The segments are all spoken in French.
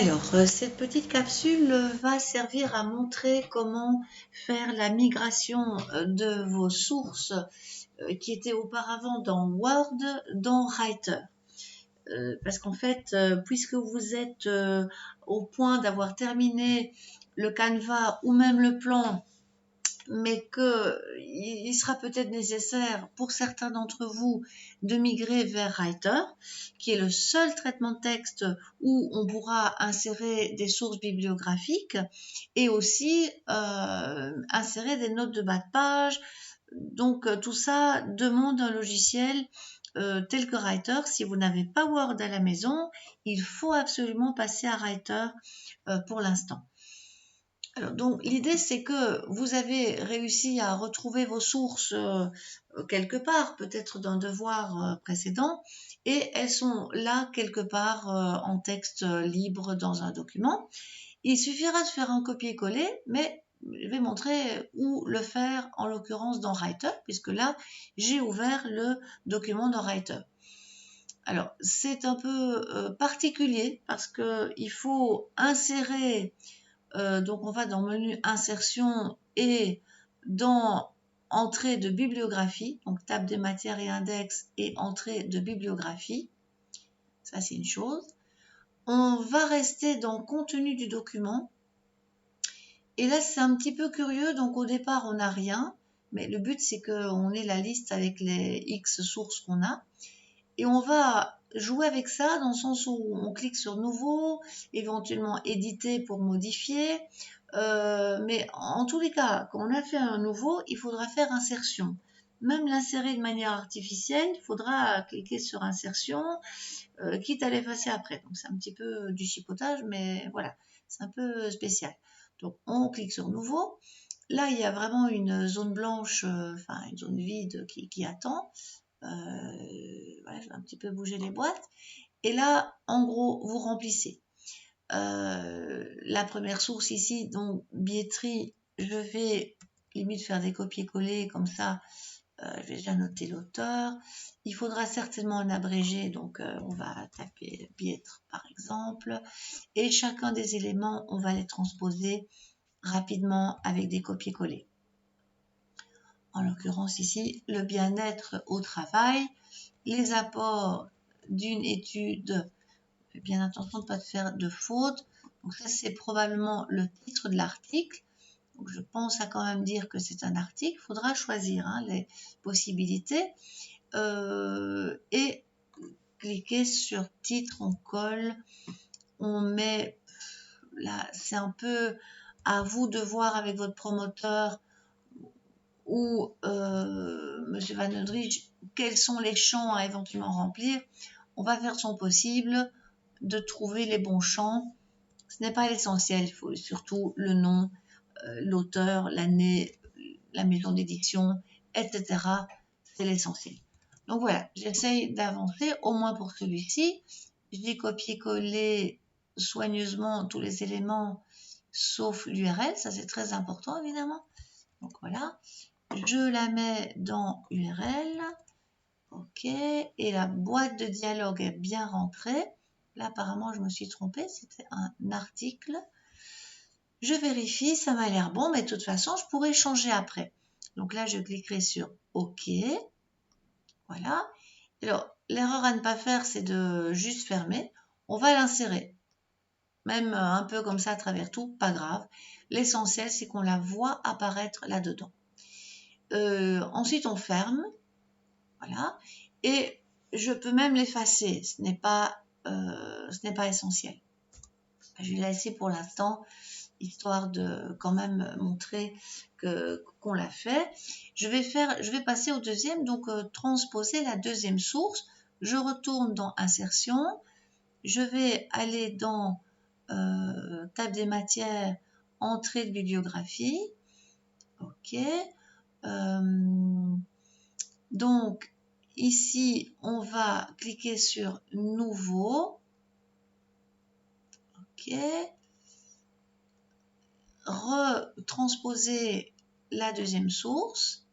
Alors, cette petite capsule va servir à montrer comment faire la migration de vos sources qui étaient auparavant dans Word dans Writer. Parce qu'en fait, puisque vous êtes au point d'avoir terminé le Canva ou même le plan, mais qu'il sera peut-être nécessaire pour certains d'entre vous de migrer vers Writer, qui est le seul traitement de texte où on pourra insérer des sources bibliographiques et aussi insérer des notes de bas de page. Donc tout ça demande un logiciel tel que Writer. Si vous n'avez pas Word à la maison, il faut absolument passer à Writer pour l'instant. Alors, donc l'idée c'est que vous avez réussi à retrouver vos sources quelque part, peut-être d'un devoir précédent, et elles sont là quelque part en texte libre dans un document. Il suffira de faire un copier-coller, mais je vais montrer où le faire, en l'occurrence dans Writer, puisque là j'ai ouvert le document dans Writer. Alors c'est un peu particulier parce qu'il faut insérer. Donc on va dans menu insertion et dans entrée de bibliographie, donc table des matières et index et entrée de bibliographie. Ça c'est une chose. On va rester dans contenu du document. Et là c'est un petit peu curieux, donc au départ on n'a rien, mais le but c'est qu'on ait la liste avec les X sources qu'on a. Et on va jouer avec ça dans le sens où on clique sur nouveau, éventuellement éditer pour modifier. Mais en tous les cas, quand on a fait un nouveau, il faudra faire insertion. Même l'insérer de manière artificielle, il faudra cliquer sur insertion, quitte à l'effacer après. Donc c'est un petit peu du chipotage, mais voilà, c'est un peu spécial. Donc on clique sur nouveau. Là, il y a vraiment une zone blanche, enfin une zone vide qui attend. Voilà, je vais un petit peu bouger les boîtes. Et là, en gros, vous remplissez. La première source ici, donc billetterie, je vais limite faire des copier-coller comme ça. Je vais déjà noter l'auteur. Il faudra certainement un abrégé, donc on va taper billetterie par exemple. Et chacun des éléments, on va les transposer rapidement avec des copier-coller. En l'occurrence ici, le bien-être au travail, les apports d'une étude, fais bien attention de ne pas faire de fautes. Donc ça, c'est probablement le titre de l'article. Donc je pense à quand même dire que c'est un article. Il faudra choisir les possibilités. Et cliquer sur titre, on colle, on met... Là, c'est un peu à vous de voir avec votre promoteur ou M. Van Odrich, quels sont les champs à éventuellement remplir. On va faire son possible de trouver les bons champs. Ce n'est pas l'essentiel, il faut surtout le nom, l'auteur, l'année, la maison d'édition, etc. C'est l'essentiel. Donc voilà, j'essaye d'avancer, au moins pour celui-ci. J'ai copié-collé soigneusement tous les éléments, sauf l'URL, ça c'est très important évidemment. Donc voilà, je la mets dans URL, ok, et la boîte de dialogue est bien rentrée. Là apparemment je me suis trompée, c'était un article. Je vérifie, ça m'a l'air bon, mais de toute façon je pourrais changer après. Donc là je cliquerai sur OK, voilà. Alors l'erreur à ne pas faire c'est de juste fermer. On va l'insérer, même un peu comme ça à travers tout, pas grave. L'essentiel c'est qu'on la voit apparaître là-dedans. Ensuite on ferme, voilà, et je peux même l'effacer, ce n'est pas essentiel. Je vais la laisser pour l'instant, histoire de quand même montrer qu'on l'a fait. Je vais passer au deuxième, donc transposer la deuxième source. Je retourne dans insertion, je vais aller dans table des matières, entrée de bibliographie, ok. Donc ici on va cliquer sur nouveau, ok, retransposer la deuxième source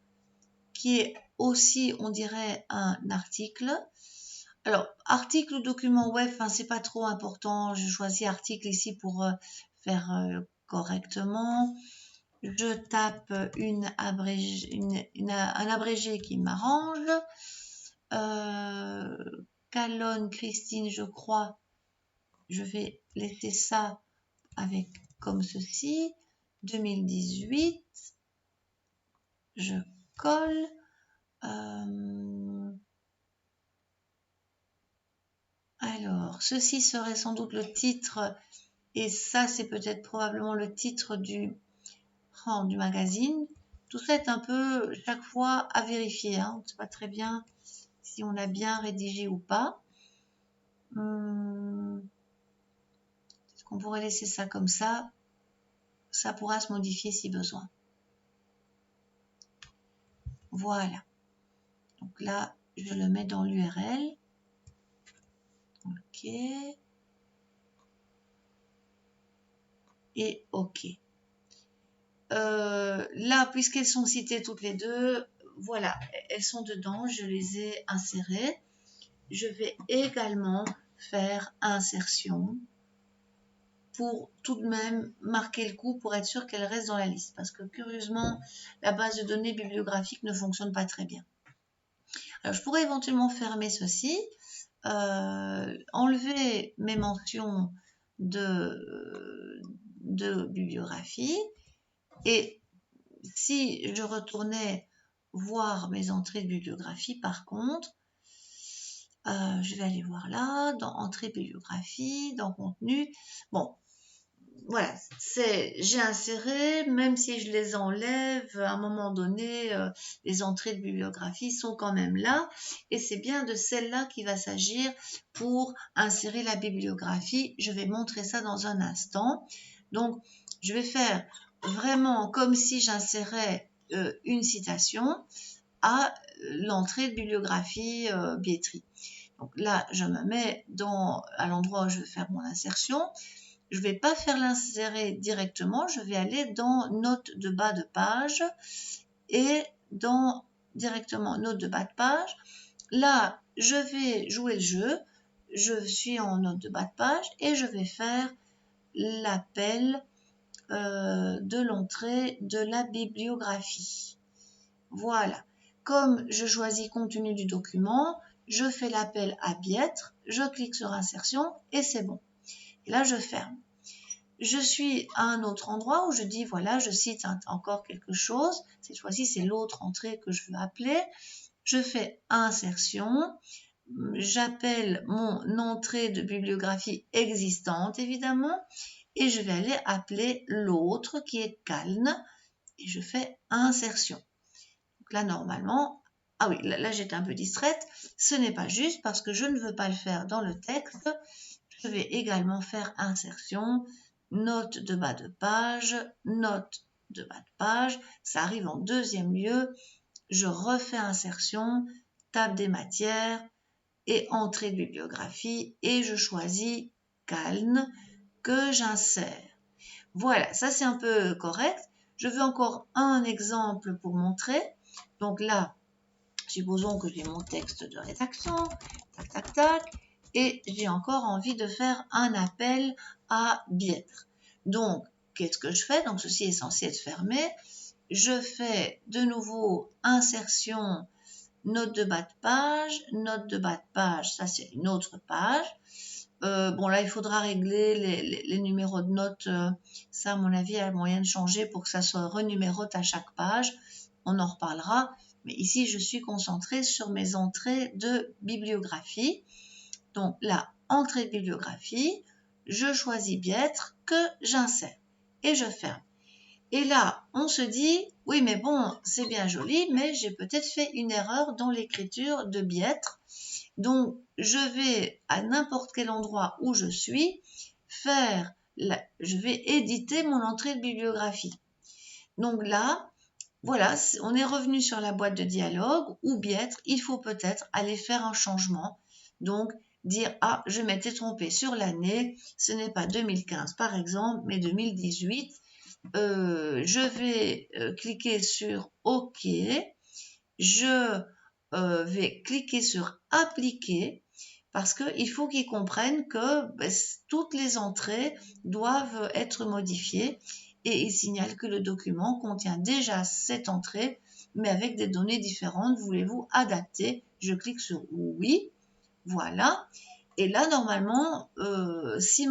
qui est aussi on dirait un article. Alors, article ou document web, enfin, c'est pas trop important. Je choisis article ici pour faire correctement. Je tape un abrégé qui m'arrange. Calonne, Christine, je crois. Je vais laisser ça avec comme ceci. 2018. Je colle. Alors, ceci serait sans doute le titre, et ça, c'est peut-être probablement le titre du magazine. Tout ça est un peu, chaque fois, à vérifier. On ne sait pas très bien si on a bien rédigé ou pas. Est-ce qu'on pourrait laisser ça comme ça? Ça pourra se modifier si besoin. Voilà. Donc là, je le mets dans l'URL. OK. Et OK. Là, puisqu'elles sont citées toutes les deux, voilà, elles sont dedans, je les ai insérées. Je vais également faire insertion pour tout de même marquer le coup pour être sûr qu'elles restent dans la liste. Parce que curieusement, la base de données bibliographique ne fonctionne pas très bien. Alors, je pourrais éventuellement fermer ceci, enlever mes mentions de bibliographie, et si je retournais voir mes entrées de bibliographie, par contre, je vais aller voir là, dans entrée bibliographie, dans contenu. Bon, voilà, j'ai inséré, même si je les enlève, à un moment donné, les entrées de bibliographie sont quand même là, et c'est bien de celle-là qu'il va s'agir pour insérer la bibliographie. Je vais montrer ça dans un instant. Donc, je vais faire vraiment comme si j'insérais une citation à l'entrée de bibliographie Bietri. Donc là, je me mets à l'endroit où je vais faire mon insertion. Je ne vais pas faire l'insérer directement, je vais aller dans notes de bas de page et dans directement notes de bas de page. Là, je vais jouer le jeu. Je suis en note de bas de page et je vais faire l'appel de l'entrée de la bibliographie. Voilà. Comme je choisis contenu du document, je fais l'appel à Biètre, je clique sur insertion et c'est bon. Et là, je ferme. Je suis à un autre endroit où je dis, voilà, je cite encore quelque chose. Cette fois-ci, c'est l'autre entrée que je veux appeler. Je fais insertion. J'appelle mon entrée de bibliographie existante, évidemment. Et je vais aller appeler l'autre qui est Calne. Et je fais insertion. Donc là, normalement, ah oui, là j'étais un peu distraite. Ce n'est pas juste parce que je ne veux pas le faire dans le texte. Je vais également faire insertion, note de bas de page, note de bas de page. Ça arrive en deuxième lieu. Je refais insertion, table des matières et entrée de bibliographie et je choisis Calne que j'insère. Voilà, ça c'est un peu correct. Je veux encore un exemple pour montrer. Donc là, supposons que j'ai mon texte de rédaction, tac, tac, tac, et j'ai encore envie de faire un appel à Biètre. Donc, qu'est-ce que je fais? Donc, ceci est censé être fermé. Je fais de nouveau insertion, note de bas de page, ça c'est une autre page. Bon là, il faudra régler les numéros de notes. Ça, à mon avis, il y a moyen de changer pour que ça soit renumérote à chaque page. On en reparlera. Mais ici, je suis concentrée sur mes entrées de bibliographie. Donc là, entrée de bibliographie, je choisis Biètre que j'insère et je ferme. Et là, on se dit, oui, mais bon, c'est bien joli, mais j'ai peut-être fait une erreur dans l'écriture de Biètre. Donc, je vais à n'importe quel endroit où je suis je vais éditer mon entrée de bibliographie. Donc là, voilà, on est revenu sur la boîte de dialogue ou Biètre, il faut peut-être aller faire un changement. Donc, dire, ah, je m'étais trompée sur l'année, ce n'est pas 2015 par exemple, mais 2018. Je vais cliquer sur OK. Je vais cliquer sur appliquer. parce qu'il faut qu'ils comprennent que toutes les entrées doivent être modifiées et il signale que le document contient déjà cette entrée, mais avec des données différentes. Voulez-vous adapter? Je clique sur oui, voilà. Et là, normalement, si